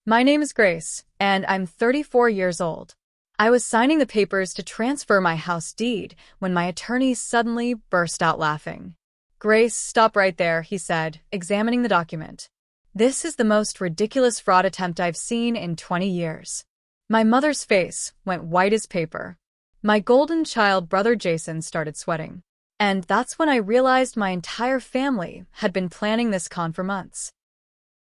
My name is Grace, and I'm 34 years old. I was signing the papers to transfer my house deed when my attorney suddenly burst out laughing. Grace, stop right there, he said, examining the document. This is the most ridiculous fraud attempt I've seen in 20 years. My mother's face went white as paper. My golden child brother Jason started sweating. And that's when I realized my entire family had been planning this con for months.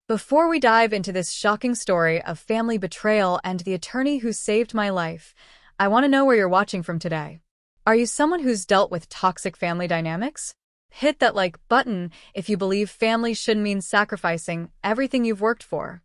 Before we dive into this shocking story of family betrayal and the attorney who saved my life, I want to know where you're watching from today. Are you someone who's dealt with toxic family dynamics? Hit that like button if you believe family should mean sacrificing everything you've worked for.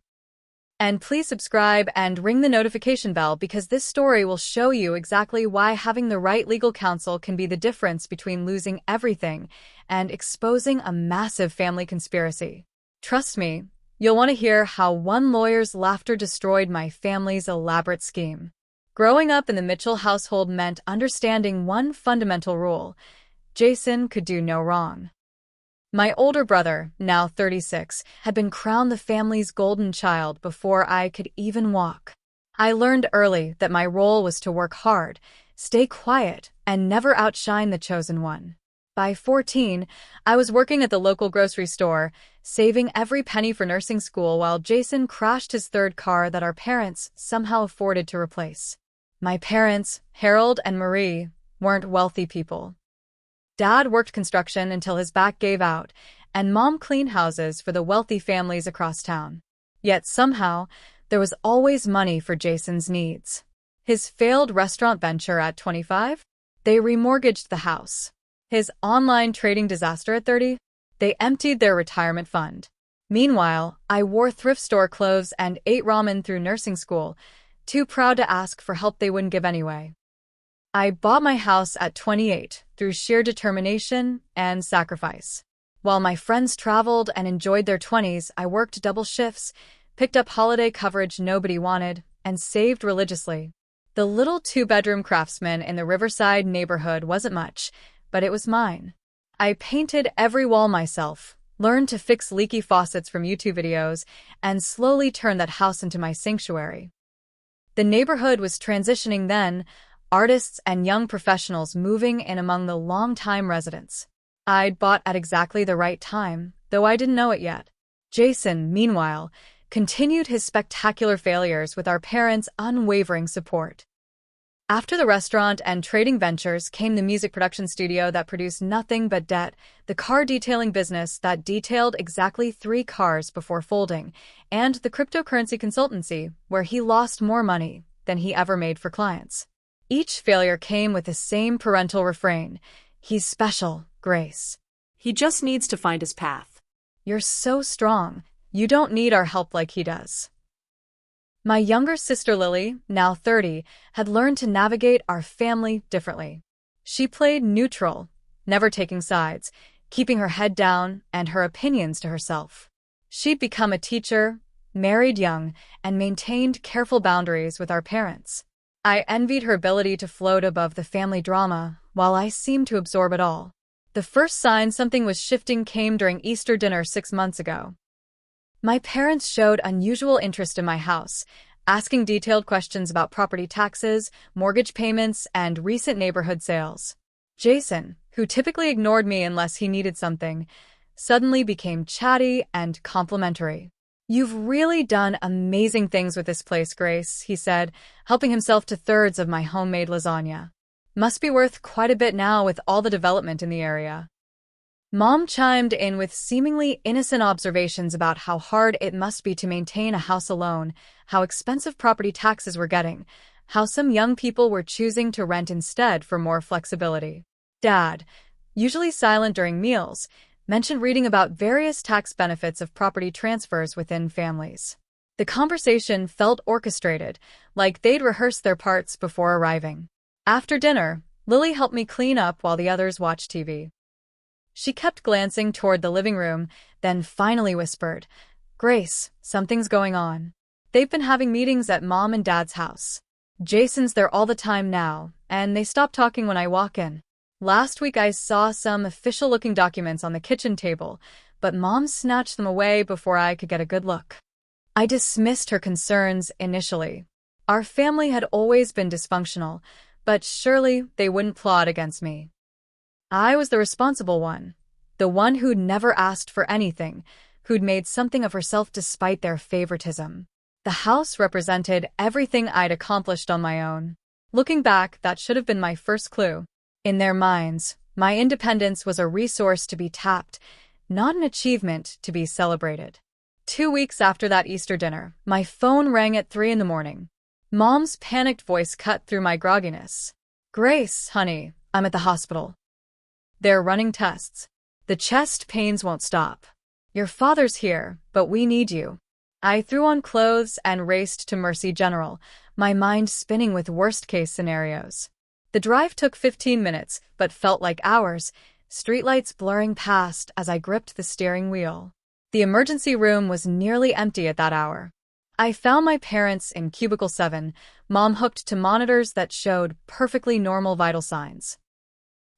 And please subscribe and ring the notification bell because this story will show you exactly why having the right legal counsel can be the difference between losing everything and exposing a massive family conspiracy. Trust me, you'll want to hear how one lawyer's laughter destroyed my family's elaborate scheme. Growing up in the Mitchell household meant understanding one fundamental rule: Jason could do no wrong. My older brother, now 36, had been crowned the family's golden child before I could even walk. I learned early that my role was to work hard, stay quiet, and never outshine the chosen one. By 14, I was working at the local grocery store, saving every penny for nursing school while Jason crashed his third car that our parents somehow afforded to replace. My parents, Harold and Marie, weren't wealthy people. Dad worked construction until his back gave out, and Mom cleaned houses for the wealthy families across town. Yet somehow, there was always money for Jason's needs. His failed restaurant venture at 25? They remortgaged the house. His online trading disaster at 30? They emptied their retirement fund. Meanwhile, I wore thrift store clothes and ate ramen through nursing school, too proud to ask for help they wouldn't give anyway. I bought my house at 28 through sheer determination and sacrifice. While my friends traveled and enjoyed their 20s, I worked double shifts, picked up holiday coverage nobody wanted, and saved religiously. The little two-bedroom Craftsman in the Riverside neighborhood wasn't much, but it was mine. I painted every wall myself, learned to fix leaky faucets from YouTube videos, and slowly turned that house into my sanctuary. The neighborhood was transitioning then, artists and young professionals moving in among the long-time residents. I'd bought at exactly the right time, though I didn't know it yet. Jason, meanwhile, continued his spectacular failures with our parents' unwavering support. After the restaurant and trading ventures came the music production studio that produced nothing but debt, the car detailing business that detailed exactly 3 cars before folding, and the cryptocurrency consultancy where he lost more money than he ever made for clients. Each failure came with the same parental refrain: "He's special, Grace. He just needs to find his path. You're so strong. You don't need our help like he does." My younger sister Lily, now 30, had learned to navigate our family differently. She played neutral, never taking sides, keeping her head down and her opinions to herself. She'd become a teacher, married young, and maintained careful boundaries with our parents. I envied her ability to float above the family drama, while I seemed to absorb it all. The first sign something was shifting came during Easter dinner 6 months ago. My parents showed unusual interest in my house, asking detailed questions about property taxes, mortgage payments, and recent neighborhood sales. Jason, who typically ignored me unless he needed something, suddenly became chatty and complimentary. "You've really done amazing things with this place, Grace," he said, helping himself to thirds of my homemade lasagna. "Must be worth quite a bit now with all the development in the area." Mom chimed in with seemingly innocent observations about how hard it must be to maintain a house alone, how expensive property taxes were getting, how some young people were choosing to rent instead for more flexibility. Dad, usually silent during meals, mentioned reading about various tax benefits of property transfers within families. The conversation felt orchestrated, like they'd rehearsed their parts before arriving. After dinner, Lily helped me clean up while the others watched TV. She kept glancing toward the living room, then finally whispered, "Grace, something's going on. They've been having meetings at Mom and Dad's house. Jason's there all the time now, and they stop talking when I walk in. Last week I saw some official-looking documents on the kitchen table, but Mom snatched them away before I could get a good look." I dismissed her concerns initially. Our family had always been dysfunctional, but surely they wouldn't plot against me. I was the responsible one, the one who'd never asked for anything, who'd made something of herself despite their favoritism. The house represented everything I'd accomplished on my own. Looking back, that should have been my first clue. In their minds, my independence was a resource to be tapped, not an achievement to be celebrated. 2 weeks after that Easter dinner, my phone rang at 3 in the morning. Mom's panicked voice cut through my grogginess. "Grace, honey, I'm at the hospital. They're running tests. The chest pains won't stop. Your father's here, but we need you." I threw on clothes and raced to Mercy General, my mind spinning with worst-case scenarios. The drive took 15 minutes, but felt like hours, streetlights blurring past as I gripped the steering wheel. The emergency room was nearly empty at that hour. I found my parents in cubicle 7, Mom hooked to monitors that showed perfectly normal vital signs.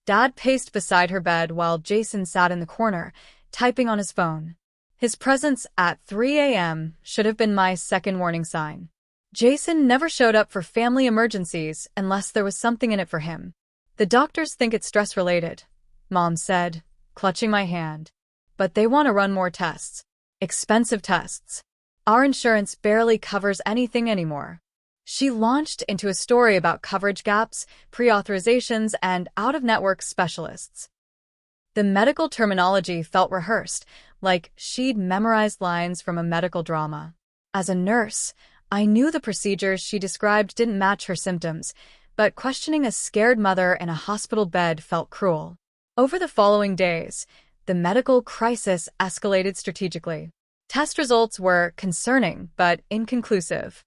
Dad paced beside her bed while Jason sat in the corner, typing on his phone. His presence at 3 a.m. should have been my second warning sign. Jason never showed up for family emergencies unless there was something in it for him. "The doctors think it's stress-related," Mom said, clutching my hand. "But they want to run more tests. Expensive tests. Our insurance barely covers anything anymore." She launched into a story about coverage gaps, pre-authorizations, and out-of-network specialists. The medical terminology felt rehearsed, like she'd memorized lines from a medical drama. As a nurse, I knew the procedures she described didn't match her symptoms, but questioning a scared mother in a hospital bed felt cruel. Over the following days, the medical crisis escalated strategically. Test results were concerning but inconclusive.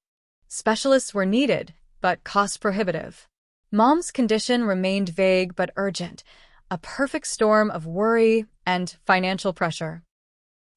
Specialists were needed, but cost-prohibitive. Mom's condition remained vague but urgent, a perfect storm of worry and financial pressure.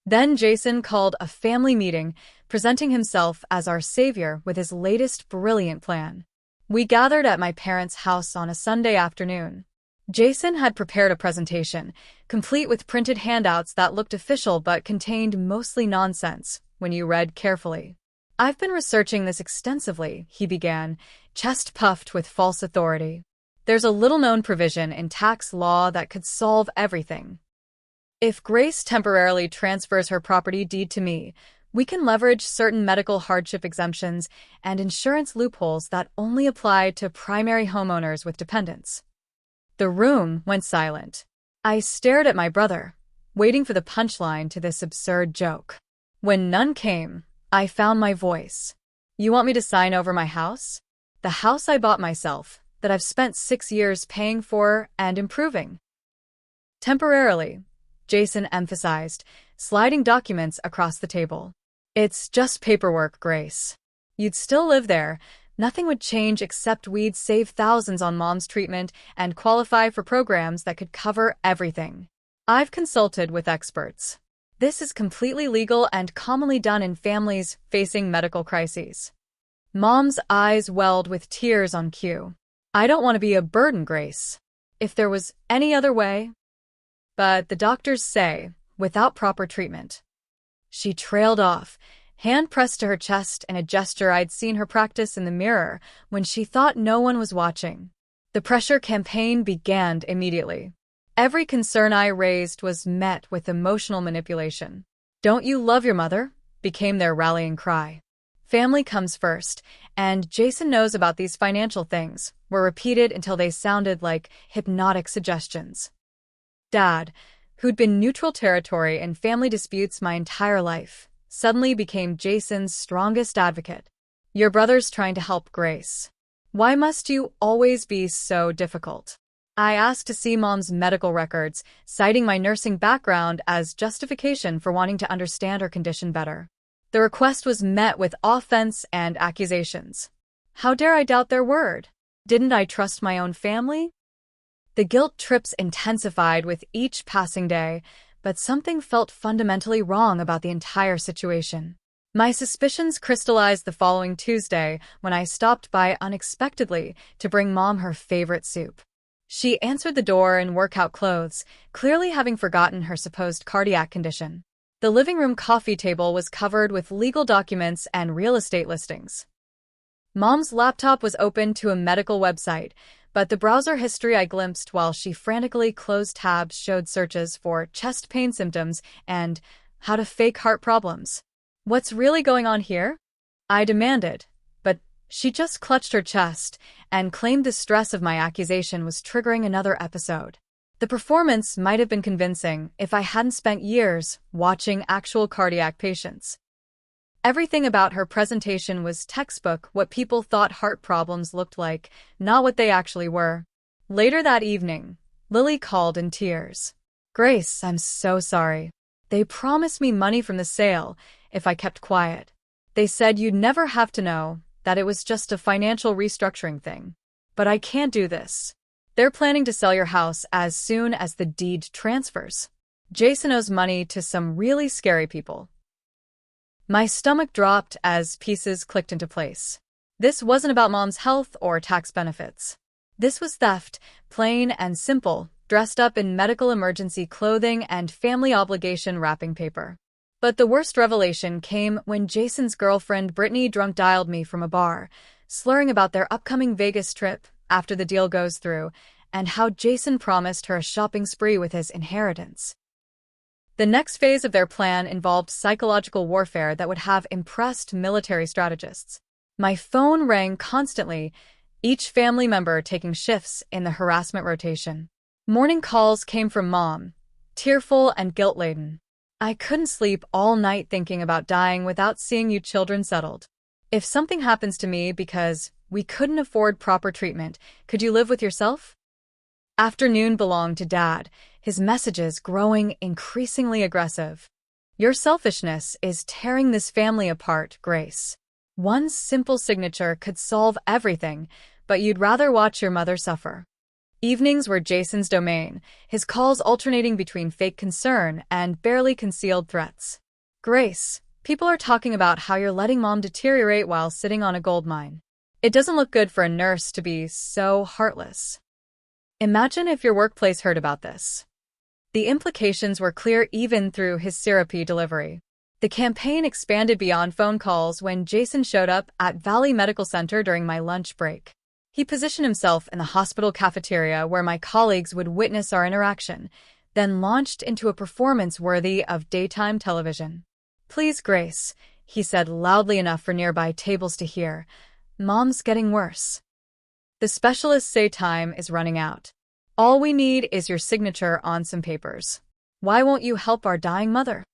Then Jason called a family meeting, presenting himself as our savior with his latest brilliant plan. We gathered at my parents' house on a Sunday afternoon. Jason had prepared a presentation, complete with printed handouts that looked official but contained mostly nonsense when you read carefully. "I've been researching this extensively," he began, chest puffed with false authority. "There's a little-known provision in tax law that could solve everything. If Grace temporarily transfers her property deed to me, we can leverage certain medical hardship exemptions and insurance loopholes that only apply to primary homeowners with dependents." The room went silent. I stared at my brother, waiting for the punchline to this absurd joke. When none came, I found my voice. "You want me to sign over my house? The house I bought myself, that I've spent 6 years paying for and improving." "Temporarily," Jason emphasized, sliding documents across the table. "It's just paperwork, Grace. You'd still live there. Nothing would change except we'd save thousands on Mom's treatment and qualify for programs that could cover everything. I've consulted with experts. This is completely legal and commonly done in families facing medical crises." Mom's eyes welled with tears on cue. "I don't want to be a burden, Grace. If there was any other way." "But the doctors say, without proper treatment." She trailed off, hand pressed to her chest in a gesture I'd seen her practice in the mirror when she thought no one was watching. The pressure campaign began immediately. Every concern I raised was met with emotional manipulation. "Don't you love your mother?" became their rallying cry. "Family comes first, and Jason knows about these financial things," were repeated until they sounded like hypnotic suggestions. Dad, who'd been neutral territory in family disputes my entire life, suddenly became Jason's strongest advocate. "Your brother's trying to help Grace. Why must you always be so difficult?" I asked to see Mom's medical records, citing my nursing background as justification for wanting to understand her condition better. The request was met with offense and accusations. How dare I doubt their word? Didn't I trust my own family? The guilt trips intensified with each passing day, but something felt fundamentally wrong about the entire situation. My suspicions crystallized the following Tuesday when I stopped by unexpectedly to bring Mom her favorite soup. She answered the door in workout clothes, clearly having forgotten her supposed cardiac condition. The living room coffee table was covered with legal documents and real estate listings. Mom's laptop was open to a medical website, but the browser history I glimpsed while she frantically closed tabs showed searches for chest pain symptoms and how to fake heart problems. What's really going on here? I demanded, but she just clutched her chest and claimed the stress of my accusation was triggering another episode. The performance might have been convincing if I hadn't spent years watching actual cardiac patients. Everything about her presentation was textbook what people thought heart problems looked like, not what they actually were. Later that evening, Lily called in tears. "Grace, I'm so sorry. They promised me money from the sale if I kept quiet. They said you'd never have to know, that it was just a financial restructuring thing. But I can't do this. They're planning to sell your house as soon as the deed transfers. Jason owes money to some really scary people." My stomach dropped as pieces clicked into place. This wasn't about Mom's health or tax benefits. This was theft, plain and simple, dressed up in medical emergency clothing and family obligation wrapping paper. But the worst revelation came when Jason's girlfriend Brittany drunk dialed me from a bar, slurring about their upcoming Vegas trip after the deal goes through, and how Jason promised her a shopping spree with his inheritance. The next phase of their plan involved psychological warfare that would have impressed military strategists. My phone rang constantly, each family member taking shifts in the harassment rotation. Morning calls came from Mom, tearful and guilt-laden. "I couldn't sleep all night thinking about dying without seeing you children settled. If something happens to me because we couldn't afford proper treatment, could you live with yourself?" Afternoon belonged to Dad, his messages growing increasingly aggressive. "Your selfishness is tearing this family apart, Grace. One simple signature could solve everything, but you'd rather watch your mother suffer." Evenings were Jason's domain, his calls alternating between fake concern and barely concealed threats. "Grace, people are talking about how you're letting Mom deteriorate while sitting on a gold mine. It doesn't look good for a nurse to be so heartless. Imagine if your workplace heard about this." The implications were clear even through his syrupy delivery. The campaign expanded beyond phone calls when Jason showed up at Valley Medical Center during my lunch break. He positioned himself in the hospital cafeteria where my colleagues would witness our interaction, then launched into a performance worthy of daytime television. "Please, Grace," he said loudly enough for nearby tables to hear, "Mom's getting worse. The specialists say time is running out. All we need is your signature on some papers. Why won't you help our dying mother?"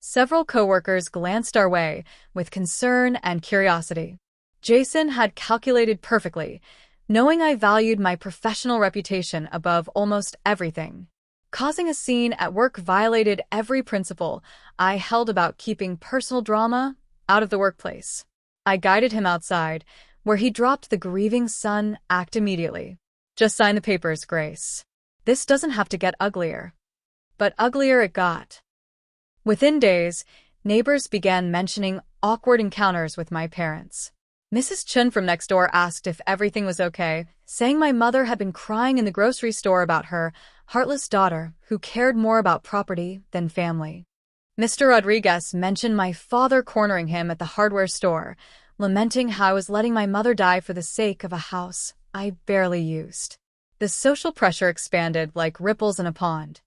Several coworkers glanced our way with concern and curiosity. Jason had calculated perfectly, knowing I valued my professional reputation above almost everything. Causing a scene at work violated every principle I held about keeping personal drama out of the workplace. I guided him outside, where he dropped the grieving son act immediately. "Just sign the papers, Grace. This doesn't have to get uglier." But uglier it got. Within days, neighbors began mentioning awkward encounters with my parents. Mrs. Chun from next door asked if everything was okay, saying my mother had been crying in the grocery store about her heartless daughter who cared more about property than family. Mr. Rodriguez mentioned my father cornering him at the hardware store, lamenting how I was letting my mother die for the sake of a house I barely used. The social pressure expanded like ripples in a pond.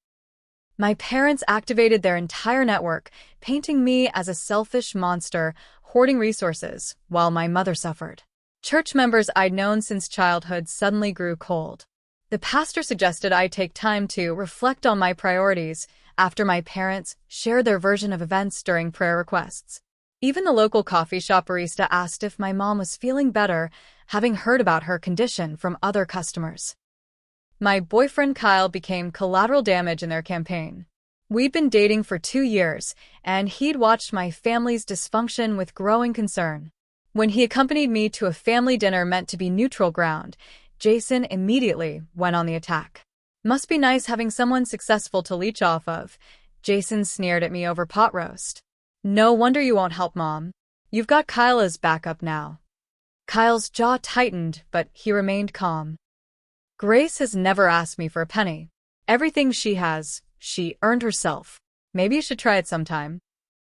My parents activated their entire network, painting me as a selfish monster, hoarding resources, while my mother suffered. Church members I'd known since childhood suddenly grew cold. The pastor suggested I take time to reflect on my priorities after my parents shared their version of events during prayer requests. Even the local coffee shop barista asked if my mom was feeling better, having heard about her condition from other customers. My boyfriend Kyle became collateral damage in their campaign. We'd been dating for 2 years, and he'd watched my family's dysfunction with growing concern. When he accompanied me to a family dinner meant to be neutral ground, Jason immediately went on the attack. "Must be nice having someone successful to leech off of," Jason sneered at me over pot roast. "No wonder you won't help Mom. You've got Kyle as backup now." Kyle's jaw tightened, but he remained calm. "Grace has never asked me for a penny. Everything she has, she earned herself. Maybe you should try it sometime.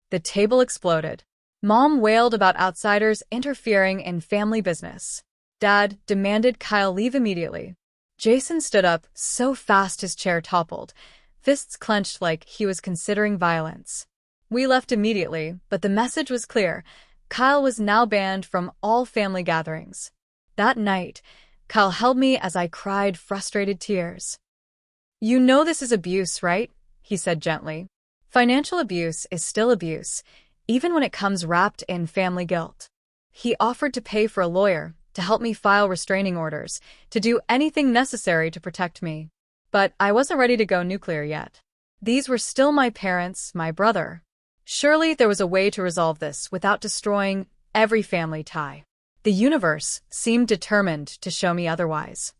The table exploded. Mom wailed about outsiders interfering in family business. Dad demanded Kyle leave immediately. Jason stood up so fast his chair toppled, fists clenched like he was considering violence. We left immediately, but the message was clear. Kyle was now banned from all family gatherings. That night, Kyle held me as I cried frustrated tears. "You know this is abuse, right?" he said gently. "Financial abuse is still abuse, even when it comes wrapped in family guilt." He offered to pay for a lawyer, to help me file restraining orders, to do anything necessary to protect me. But I wasn't ready to go nuclear yet. These were still my parents, my brother. Surely there was a way to resolve this without destroying every family tie. The universe seemed determined to show me otherwise.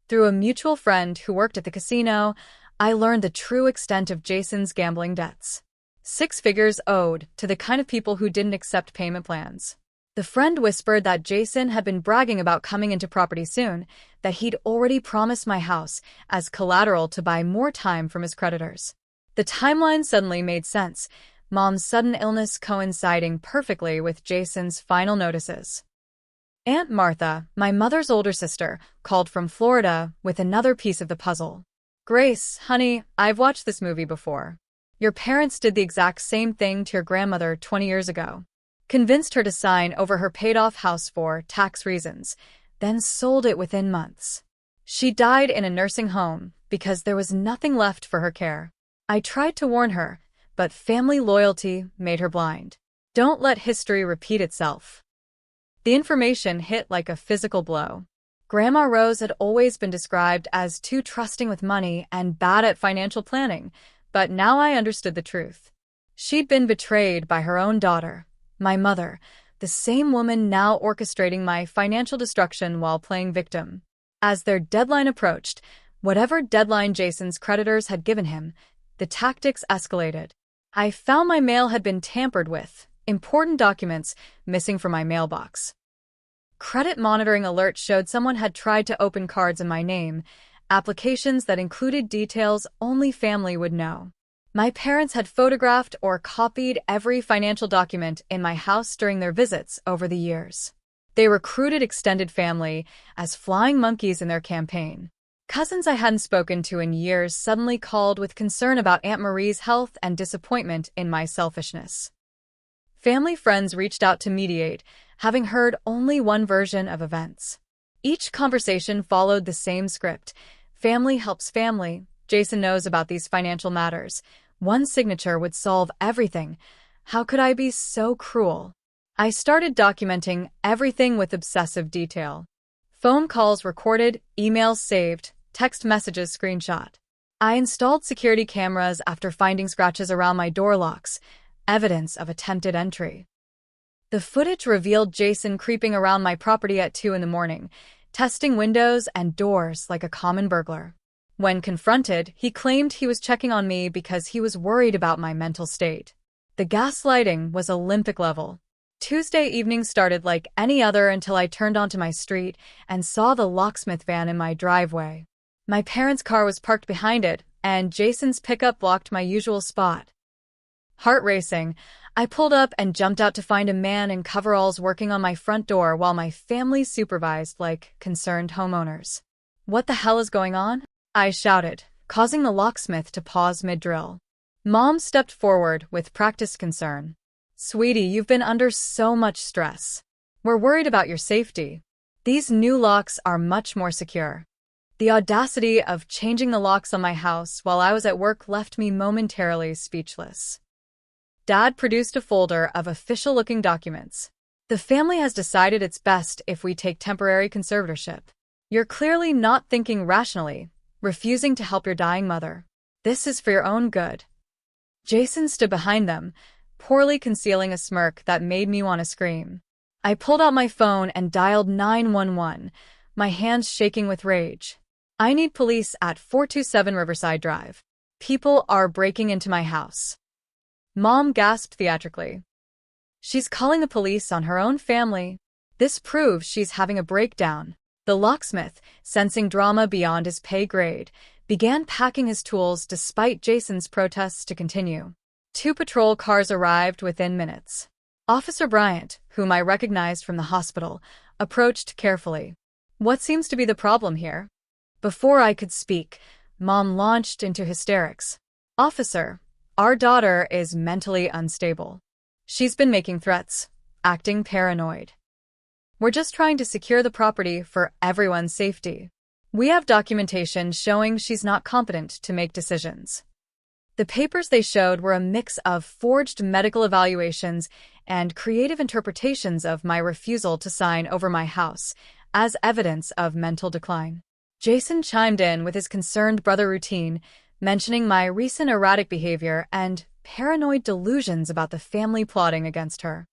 Through a mutual friend who worked at the casino, I learned the true extent of Jason's gambling debts. 6 figures owed to the kind of people who didn't accept payment plans. The friend whispered that Jason had been bragging about coming into property soon, that he'd already promised my house as collateral to buy more time from his creditors. The timeline suddenly made sense, Mom's sudden illness coinciding perfectly with Jason's final notices. Aunt Martha, my mother's older sister, called from Florida with another piece of the puzzle. "Grace, honey, I've watched this movie before. Your parents did the exact same thing to your grandmother 20 years ago. Convinced her to sign over her paid-off house for tax reasons, then sold it within months. She died in a nursing home because there was nothing left for her care. I tried to warn her, but family loyalty made her blind. Don't let history repeat itself." The information hit like a physical blow. Grandma Rose had always been described as too trusting with money and bad at financial planning, but now I understood the truth. She'd been betrayed by her own daughter, my mother, the same woman now orchestrating my financial destruction while playing victim. As their deadline approached, whatever deadline Jason's creditors had given him, the tactics escalated. I found my mail had been tampered with, important documents missing from my mailbox. Credit monitoring alerts showed someone had tried to open cards in my name, applications that included details only family would know. My parents had photographed or copied every financial document in my house during their visits over the years. They recruited extended family as flying monkeys in their campaign. Cousins I hadn't spoken to in years suddenly called with concern about Aunt Marie's health and disappointment in my selfishness. Family friends reached out to mediate, having heard only one version of events. Each conversation followed the same script. Family helps family. Jason knows about these financial matters. One signature would solve everything. How could I be so cruel? I started documenting everything with obsessive detail. Phone calls recorded, emails saved, text messages screenshot. I installed security cameras after finding scratches around my door locks, evidence of attempted entry. The footage revealed Jason creeping around my property at 2 a.m, testing windows and doors like a common burglar. When confronted, he claimed he was checking on me because he was worried about my mental state. The gaslighting was Olympic level. Tuesday evening started like any other until I turned onto my street and saw the locksmith van in my driveway. My parents' car was parked behind it, and Jason's pickup blocked my usual spot. Heart racing, I pulled up and jumped out to find a man in coveralls working on my front door while my family supervised like concerned homeowners. "What the hell is going on?" I shouted, causing the locksmith to pause mid-drill. Mom stepped forward with practiced concern. "Sweetie, you've been under so much stress. We're worried about your safety. These new locks are much more secure." The audacity of changing the locks on my house while I was at work left me momentarily speechless. Dad produced a folder of official-looking documents. "The family has decided it's best if we take temporary conservatorship. You're clearly not thinking rationally, refusing to help your dying mother. This is for your own good." Jason stood behind them, poorly concealing a smirk that made me want to scream. I pulled out my phone and dialed 911, my hands shaking with rage. "I need police at 427 Riverside Drive. People are breaking into my house." Mom gasped theatrically. "She's calling the police on her own family. This proves she's having a breakdown." The locksmith, sensing drama beyond his pay grade, began packing his tools despite Jason's protests to continue. 2 patrol cars arrived within minutes. Officer Bryant, whom I recognized from the hospital, approached carefully. "What seems to be the problem here?" Before I could speak, Mom launched into hysterics. "Officer, our daughter is mentally unstable. She's been making threats, acting paranoid. We're just trying to secure the property for everyone's safety. We have documentation showing she's not competent to make decisions." The papers they showed were a mix of forged medical evaluations and creative interpretations of my refusal to sign over my house as evidence of mental decline. Jason chimed in with his concerned brother routine, mentioning my recent erratic behavior and paranoid delusions about the family plotting against her.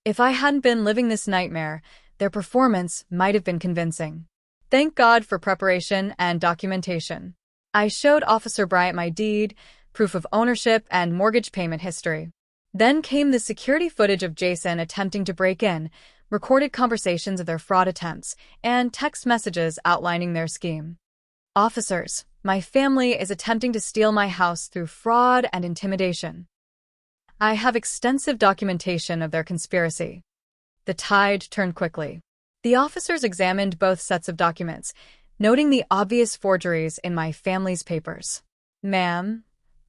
If I hadn't been living this nightmare, their performance might have been convincing. Thank God for preparation and documentation. I showed Officer Bryant my deed, proof of ownership, and mortgage payment history. Then came the security footage of Jason attempting to break in, recorded conversations of their fraud attempts, and text messages outlining their scheme. "Officers, my family is attempting to steal my house through fraud and intimidation. I have extensive documentation of their conspiracy." The tide turned quickly. The officers examined both sets of documents, noting the obvious forgeries in my family's papers. "Ma'am,"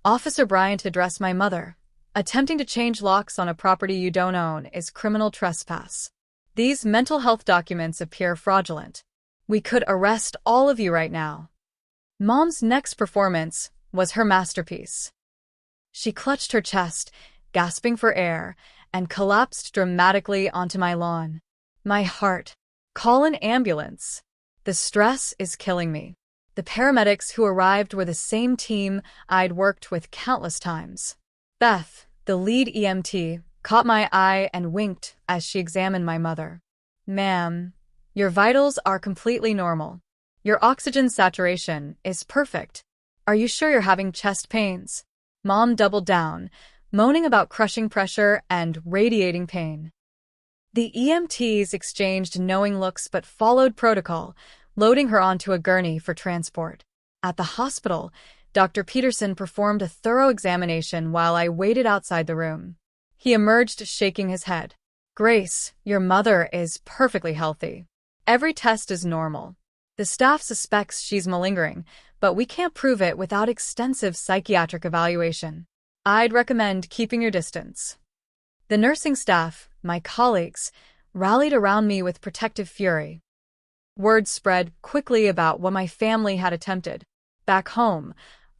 Officer Bryant addressed my mother, "attempting to change locks on a property you don't own is criminal trespass. These mental health documents appear fraudulent. We could arrest all of you right now." Mom's next performance was her masterpiece. She clutched her chest, gasping for air, and collapsed dramatically onto my lawn. My heart. "Call an ambulance. The stress is killing me." The paramedics who arrived were the same team I'd worked with countless times. Beth, the lead EMT, caught my eye and winked as she examined my mother. "Ma'am, your vitals are completely normal. Your oxygen saturation is perfect. Are you sure you're having chest pains?" Mom doubled down, moaning about crushing pressure and radiating pain. The EMTs exchanged knowing looks but followed protocol, loading her onto a gurney for transport. At the hospital, Dr. Peterson performed a thorough examination while I waited outside the room. He emerged shaking his head. "Grace, your mother is perfectly healthy. Every test is normal. The staff suspects she's malingering, but we can't prove it without extensive psychiatric evaluation. I'd recommend keeping your distance." The nursing staff, my colleagues, rallied around me with protective fury. Word spread quickly about what my family had attempted. Back home,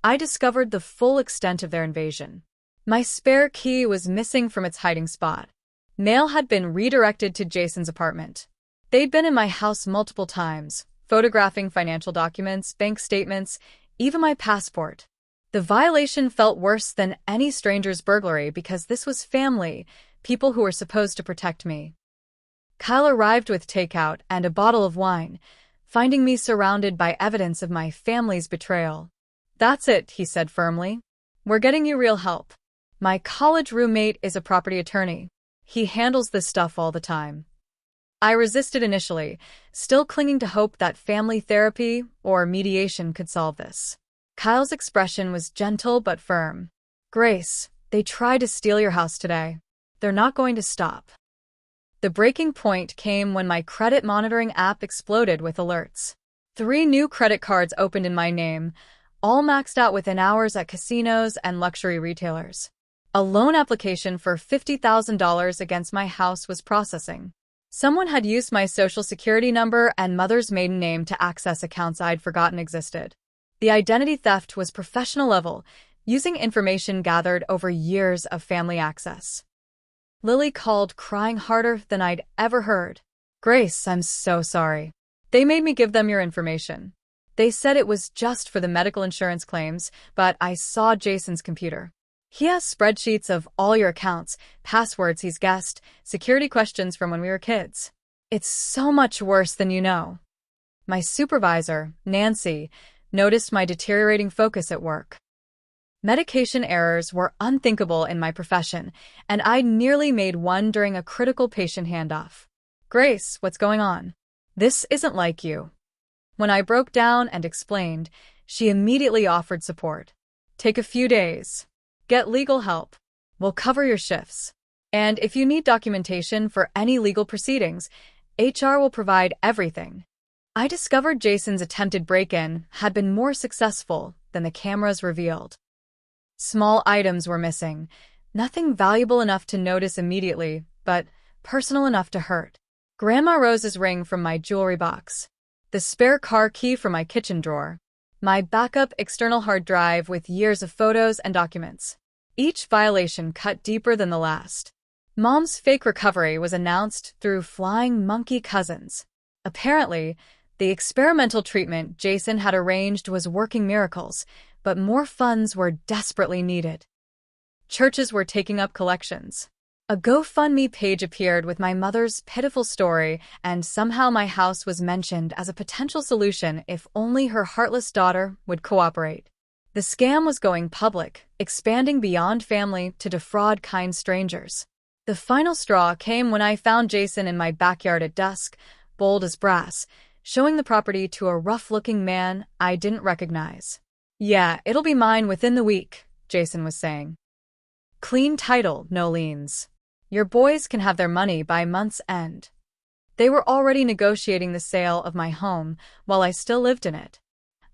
I discovered the full extent of their invasion. My spare key was missing from its hiding spot. Mail had been redirected to Jason's apartment. They'd been in my house multiple times, photographing financial documents, bank statements, even my passport. The violation felt worse than any stranger's burglary because this was family, people who were supposed to protect me. Kyle arrived with takeout and a bottle of wine, finding me surrounded by evidence of my family's betrayal. "That's it," he said firmly. "We're getting you real help. My college roommate is a property attorney. He handles this stuff all the time." I resisted initially, still clinging to hope that family therapy or mediation could solve this. Kyle's expression was gentle but firm. "Grace, they tried to steal your house today. They're not going to stop." The breaking point came when my credit monitoring app exploded with alerts. 3 new credit cards opened in my name, all maxed out within hours at casinos and luxury retailers. A loan application for $50,000 against my house was processing. Someone had used my social security number and mother's maiden name to access accounts I'd forgotten existed. The identity theft was professional level, using information gathered over years of family access. Lily called, crying harder than I'd ever heard. "Grace, I'm so sorry. They made me give them your information. They said it was just for the medical insurance claims, but I saw Jason's computer. He has spreadsheets of all your accounts, passwords he's guessed, security questions from when we were kids. It's so much worse than you know." My supervisor, Nancy, noticed my deteriorating focus at work. Medication errors were unthinkable in my profession, and I'd nearly made one during a critical patient handoff. "Grace, what's going on? This isn't like you." When I broke down and explained, She immediately offered support. Take a few days. Get legal help. We'll cover your shifts. And if you need documentation for any legal proceedings, HR will provide everything. I discovered Jason's attempted break-in had been more successful than the cameras revealed. Small items were missing, nothing valuable enough to notice immediately, but personal enough to hurt. Grandma Rose's ring from my jewelry box, the spare car key from my kitchen drawer, my backup external hard drive with years of photos and documents. Each violation cut deeper than the last. Mom's fake recovery was announced through flying monkey cousins. Apparently, the experimental treatment Jason had arranged was working miracles, but more funds were desperately needed. Churches were taking up collections. A GoFundMe page appeared with my mother's pitiful story, and somehow my house was mentioned as a potential solution if only her heartless daughter would cooperate. The scam was going public, expanding beyond family to defraud kind strangers. The final straw came when I found Jason in my backyard at dusk, bold as brass, showing the property to a rough-looking man I didn't recognize. Yeah, it'll be mine within the week, Jason was saying. Clean title, no liens. Your boys can have their money by month's end. They were already negotiating the sale of my home while I still lived in it.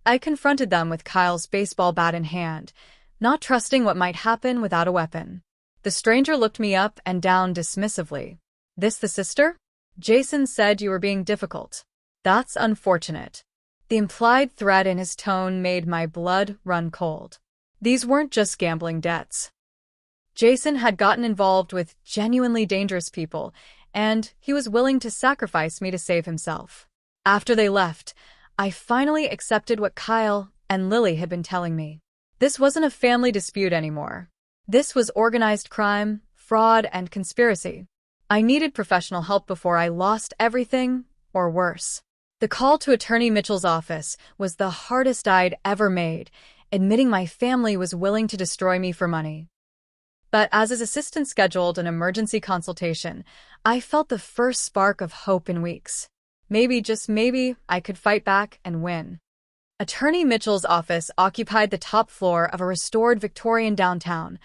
I confronted them with Kyle's baseball bat in hand, not trusting what might happen without a weapon. The stranger looked me up and down dismissively. This the sister? Jason said you were being difficult. That's unfortunate. The implied threat in his tone made my blood run cold. These weren't just gambling debts. Jason had gotten involved with genuinely dangerous people, and he was willing to sacrifice me to save himself. After they left, I finally accepted what Kyle and Lily had been telling me. This wasn't a family dispute anymore. This was organized crime, fraud, and conspiracy. I needed professional help before I lost everything, or worse. The call to Attorney Mitchell's office was the hardest I'd ever made, admitting my family was willing to destroy me for money. But as his assistant scheduled an emergency consultation, I felt the first spark of hope in weeks. Maybe, just maybe, I could fight back and win. Attorney Mitchell's office occupied the top floor of a restored Victorian downtown,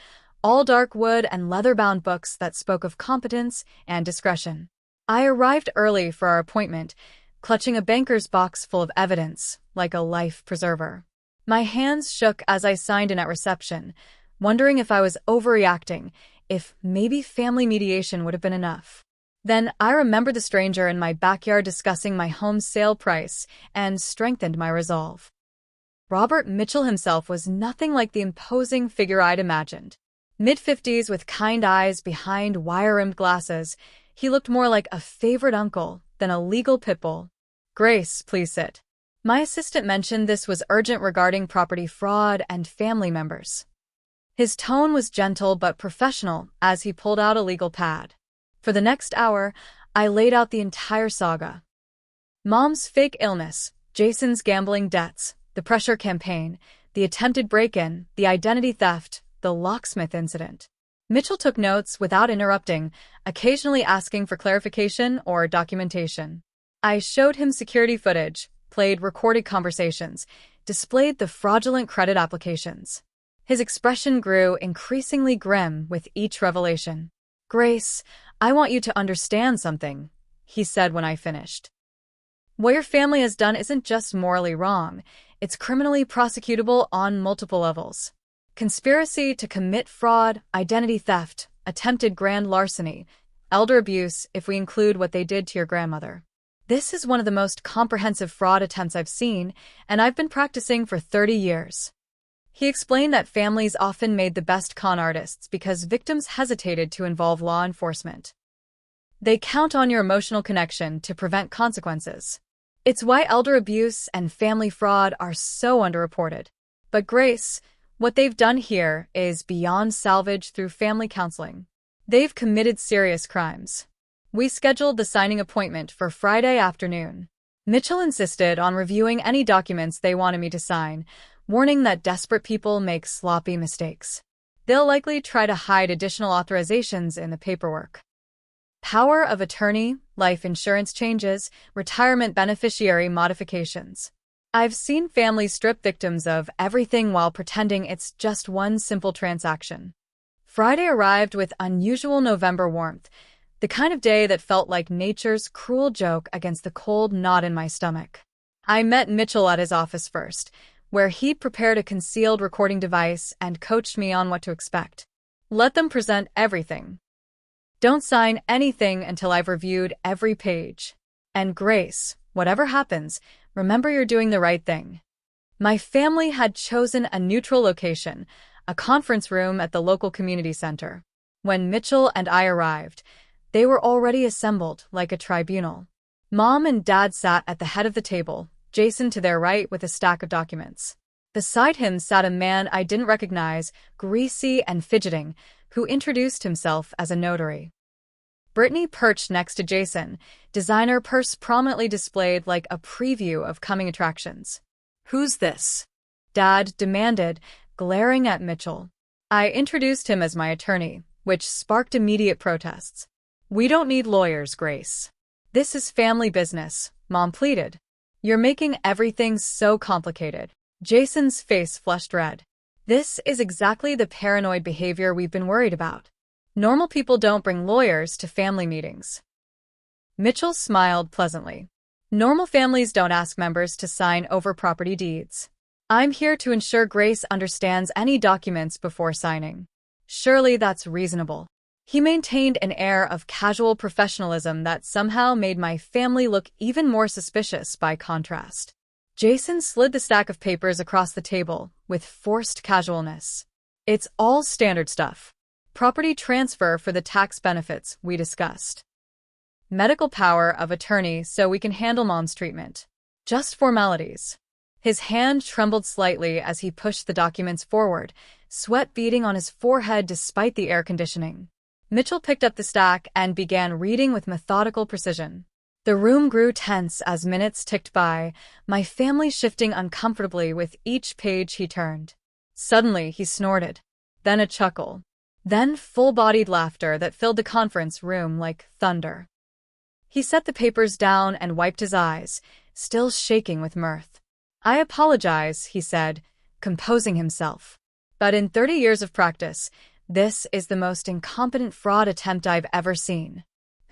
all dark wood and leather-bound books that spoke of competence and discretion. I arrived early for our appointment, clutching a banker's box full of evidence, like a life preserver. My hands shook as I signed in at reception, wondering if I was overreacting, if maybe family mediation would have been enough. Then I remembered the stranger in my backyard discussing my home's sale price and strengthened my resolve. Robert Mitchell himself was nothing like the imposing figure I'd imagined. Mid-50s with kind eyes behind wire-rimmed glasses, he looked more like a favorite uncle than a legal pit bull. Grace, please sit. My assistant mentioned this was urgent regarding property fraud and family members. His tone was gentle but professional as he pulled out a legal pad. For the next hour, I laid out the entire saga. Mom's fake illness, Jason's gambling debts, the pressure campaign, the attempted break-in, the identity theft, the locksmith incident. Mitchell took notes without interrupting, occasionally asking for clarification or documentation. I showed him security footage, played recorded conversations, displayed the fraudulent credit applications. His expression grew increasingly grim with each revelation. Grace, I want you to understand something, he said when I finished. What your family has done isn't just morally wrong, it's criminally prosecutable on multiple levels. Conspiracy to commit fraud, identity theft, attempted grand larceny, elder abuse if we include what they did to your grandmother. This is one of the most comprehensive fraud attempts I've seen, and I've been practicing for 30 years. He explained that families often made the best con artists because victims hesitated to involve law enforcement. They count on your emotional connection to prevent consequences. It's why elder abuse and family fraud are so underreported. But Grace, what they've done here is beyond salvage through family counseling. They've committed serious crimes. We scheduled the signing appointment for Friday afternoon. Mitchell insisted on reviewing any documents they wanted me to sign, warning that desperate people make sloppy mistakes. They'll likely try to hide additional authorizations in the paperwork. Power of attorney, life insurance changes, retirement beneficiary modifications. I've seen families strip victims of everything while pretending it's just one simple transaction. Friday arrived with unusual November warmth, the kind of day that felt like nature's cruel joke against the cold knot in my stomach. I met Mitchell at his office first, where he prepared a concealed recording device and coached me on what to expect. Let them present everything. Don't sign anything until I've reviewed every page. And Grace, whatever happens, remember you're doing the right thing. My family had chosen a neutral location, a conference room at the local community center. When Mitchell and I arrived, they were already assembled like a tribunal. Mom and Dad sat at the head of the table, Jason to their right with a stack of documents. Beside him sat a man I didn't recognize, greasy and fidgeting, who introduced himself as a notary. Brittany perched next to Jason, designer purse prominently displayed like a preview of coming attractions. Who's this? Dad demanded, glaring at Mitchell. I introduced him as my attorney, which sparked immediate protests. We don't need lawyers, Grace. This is family business, Mom pleaded. You're making everything so complicated. Jason's face flushed red. This is exactly the paranoid behavior we've been worried about. Normal people don't bring lawyers to family meetings. Mitchell smiled pleasantly. Normal families don't ask members to sign over property deeds. I'm here to ensure Grace understands any documents before signing. Surely that's reasonable. He maintained an air of casual professionalism that somehow made my family look even more suspicious by contrast. Jason slid the stack of papers across the table with forced casualness. It's all standard stuff. Property transfer for the tax benefits we discussed. Medical power of attorney so we can handle Mom's treatment. Just formalities. His hand trembled slightly as he pushed the documents forward, sweat beading on his forehead despite the air conditioning. Mitchell picked up the stack and began reading with methodical precision. The room grew tense as minutes ticked by, my family shifting uncomfortably with each page he turned. Suddenly, he snorted. Then a chuckle. Then full-bodied laughter that filled the conference room like thunder. He set the papers down and wiped his eyes, still shaking with mirth. I apologize, he said, composing himself. But in 30 years of practice, this is the most incompetent fraud attempt I've ever seen.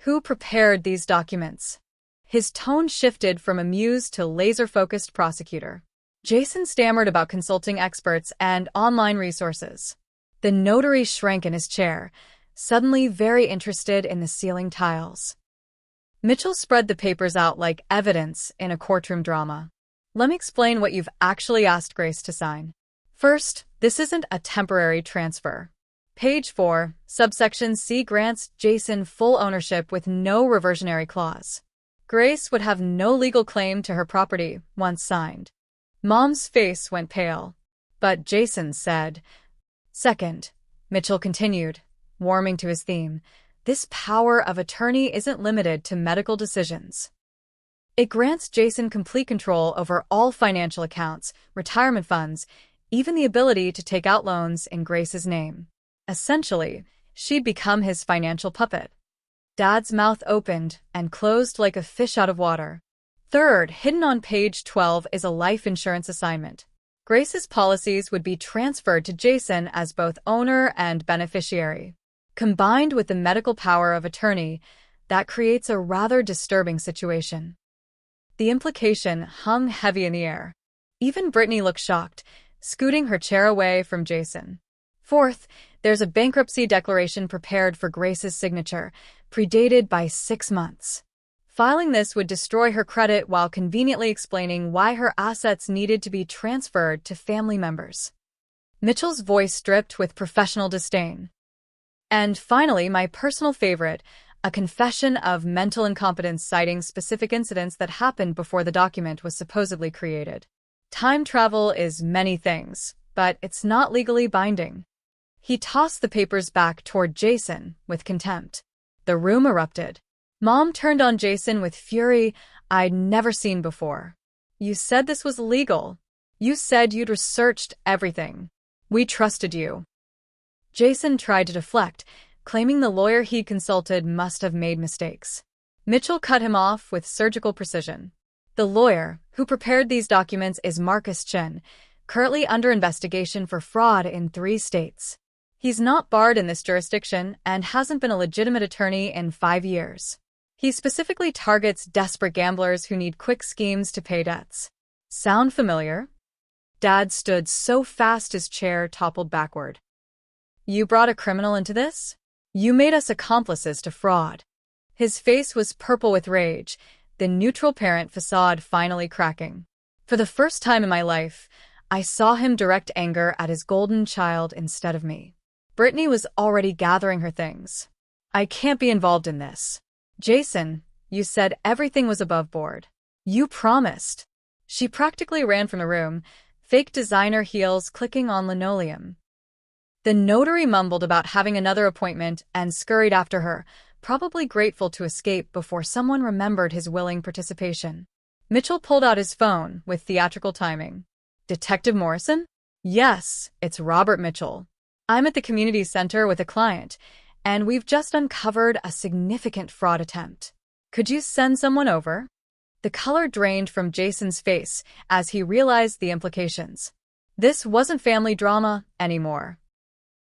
Who prepared these documents? His tone shifted from amused to laser-focused prosecutor. Jason stammered about consulting experts and online resources. The notary shrank in his chair, suddenly very interested in the ceiling tiles. Mitchell spread the papers out like evidence in a courtroom drama. Let me explain what you've actually asked Grace to sign. First, this isn't a temporary transfer. Page 4, subsection C grants Jason full ownership with no reversionary clause. Grace would have no legal claim to her property once signed. Mom's face went pale, but Jason said, Second, Mitchell continued, warming to his theme, this power of attorney isn't limited to medical decisions. It grants Jason complete control over all financial accounts, retirement funds, even the ability to take out loans in Grace's name. Essentially, she'd become his financial puppet. Dad's mouth opened and closed like a fish out of water. Third, hidden on page 12 is a life insurance assignment. Grace's policies would be transferred to Jason as both owner and beneficiary. Combined with the medical power of attorney, that creates a rather disturbing situation. The implication hung heavy in the air. Even Brittany looked shocked, scooting her chair away from Jason. Fourth, there's a bankruptcy declaration prepared for Grace's signature, predated by 6 months. Filing this would destroy her credit while conveniently explaining why her assets needed to be transferred to family members. Mitchell's voice dripped with professional disdain. And finally, my personal favorite, a confession of mental incompetence citing specific incidents that happened before the document was supposedly created. Time travel is many things, but it's not legally binding. He tossed the papers back toward Jason with contempt. The room erupted. Mom turned on Jason with fury I'd never seen before. You said this was legal. You said you'd researched everything. We trusted you. Jason tried to deflect, claiming the lawyer he'd consulted must have made mistakes. Mitchell cut him off with surgical precision. The lawyer who prepared these documents is Marcus Chin, currently under investigation for fraud in 3 states. He's not barred in this jurisdiction and hasn't been a legitimate attorney in 5 years. He specifically targets desperate gamblers who need quick schemes to pay debts. Sound familiar? Dad stood so fast his chair toppled backward. You brought a criminal into this? You made us accomplices to fraud. His face was purple with rage, the neutral parent facade finally cracking. For the first time in my life, I saw him direct anger at his golden child instead of me. Brittany was already gathering her things. I can't be involved in this. Jason, you said everything was above board. You promised. She practically ran from the room, fake designer heels clicking on linoleum. The notary mumbled about having another appointment and scurried after her, probably grateful to escape before someone remembered his willing participation. Mitchell pulled out his phone with theatrical timing. Detective Morrison? Yes, it's Robert Mitchell. I'm at the community center with a client, and we've just uncovered a significant fraud attempt. Could you send someone over? The color drained from Jason's face as he realized the implications. This wasn't family drama anymore.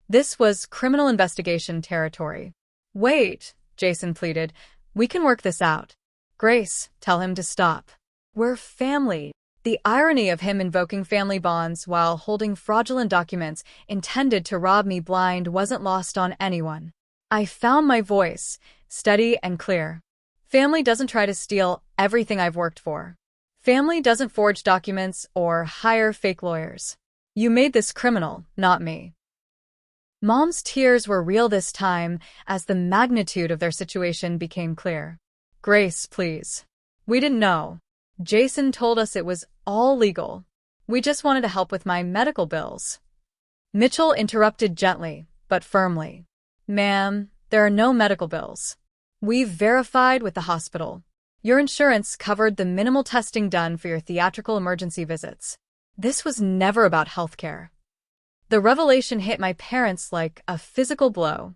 This was criminal investigation territory. Wait, Jason pleaded. We can work this out. Grace, tell him to stop. We're family. The irony of him invoking family bonds while holding fraudulent documents intended to rob me blind wasn't lost on anyone. I found my voice, steady and clear. Family doesn't try to steal everything I've worked for. Family doesn't forge documents or hire fake lawyers. You made this criminal, not me. Mom's tears were real this time as the magnitude of their situation became clear. Grace, please. We didn't know. Jason told us it was all legal. We just wanted to help with my medical bills. Mitchell interrupted gently, but firmly. Ma'am, there are no medical bills. We've verified with the hospital. Your insurance covered the minimal testing done for your theatrical emergency visits. This was never about healthcare. The revelation hit my parents like a physical blow.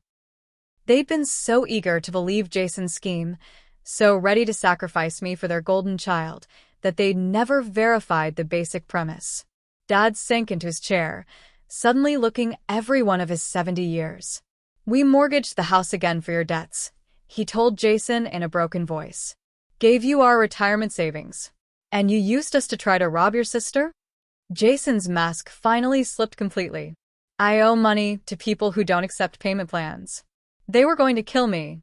They'd been so eager to believe Jason's scheme, so ready to sacrifice me for their golden child, that they'd never verified the basic premise. Dad sank into his chair, suddenly looking every one of his 70 years. We mortgaged the house again for your debts, he told Jason in a broken voice. Gave you our retirement savings. And you used us to try to rob your sister? Jason's mask finally slipped completely. I owe money to people who don't accept payment plans. They were going to kill me.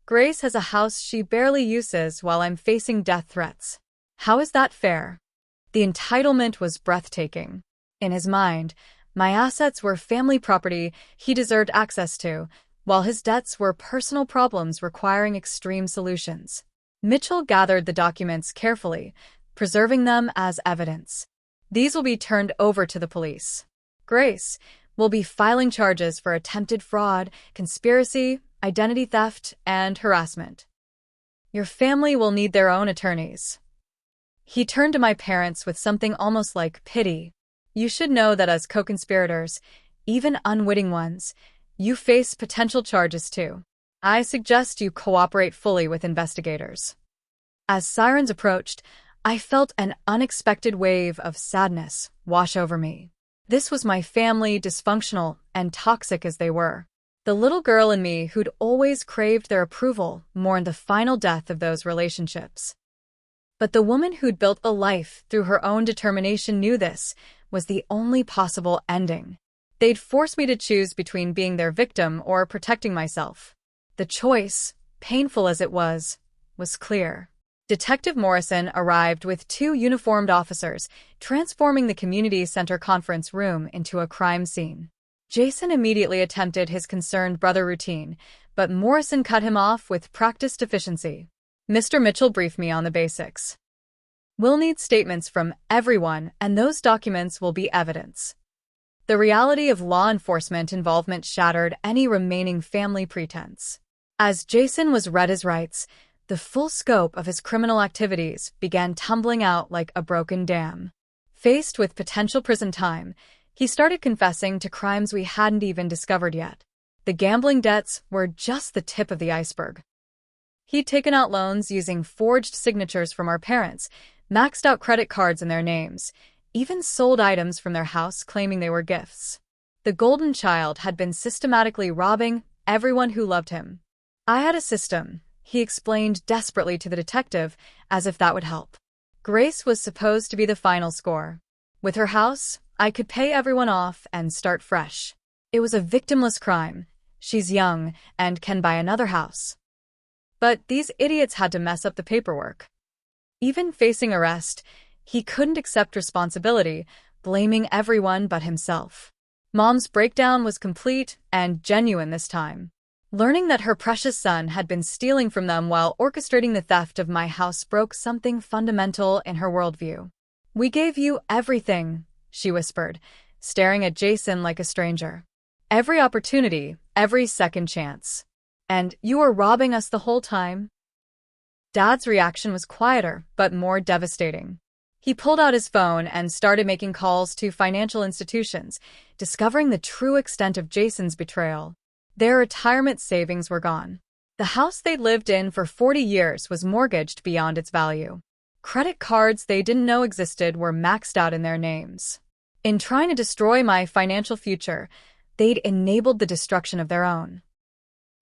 Grace has a house she barely uses while I'm facing death threats. How is that fair? The entitlement was breathtaking. In his mind, my assets were family property he deserved access to, while his debts were personal problems requiring extreme solutions. Mitchell gathered the documents carefully, preserving them as evidence. These will be turned over to the police. Grace will be filing charges for attempted fraud, conspiracy, identity theft, and harassment. Your family will need their own attorneys. He turned to my parents with something almost like pity. You should know that as co-conspirators, even unwitting ones, you face potential charges too. I suggest you cooperate fully with investigators. As sirens approached, I felt an unexpected wave of sadness wash over me. This was my family, dysfunctional and toxic as they were. The little girl in me who'd always craved their approval mourned the final death of those relationships. But the woman who'd built a life through her own determination knew this was the only possible ending. They'd force me to choose between being their victim or protecting myself. The choice, painful as it was clear. Detective Morrison arrived with 2 uniformed officers, transforming the community center conference room into a crime scene. Jason immediately attempted his concerned brother routine, but Morrison cut him off with practiced efficiency. Mr. Mitchell briefed me on the basics. We'll need statements from everyone, and those documents will be evidence. The reality of law enforcement involvement shattered any remaining family pretense. As Jason was read his rights, the full scope of his criminal activities began tumbling out like a broken dam. Faced with potential prison time, he started confessing to crimes we hadn't even discovered yet. The gambling debts were just the tip of the iceberg. He'd taken out loans using forged signatures from our parents, maxed out credit cards in their names, even sold items from their house claiming they were gifts. The golden child had been systematically robbing everyone who loved him. I had a system, he explained desperately to the detective, as if that would help. Grace was supposed to be the final score. With her house, I could pay everyone off and start fresh. It was a victimless crime. She's young and can buy another house. But these idiots had to mess up the paperwork. Even facing arrest, he couldn't accept responsibility, blaming everyone but himself. Mom's breakdown was complete and genuine this time. Learning that her precious son had been stealing from them while orchestrating the theft of my house broke something fundamental in her worldview. "We gave you everything," she whispered, staring at Jason like a stranger. "Every opportunity, every second chance. And you were robbing us the whole time?" Dad's reaction was quieter, but more devastating. He pulled out his phone and started making calls to financial institutions, discovering the true extent of Jason's betrayal. Their retirement savings were gone. The house they'd lived in for 40 years was mortgaged beyond its value. Credit cards they didn't know existed were maxed out in their names. In trying to destroy my financial future, they'd enabled the destruction of their own.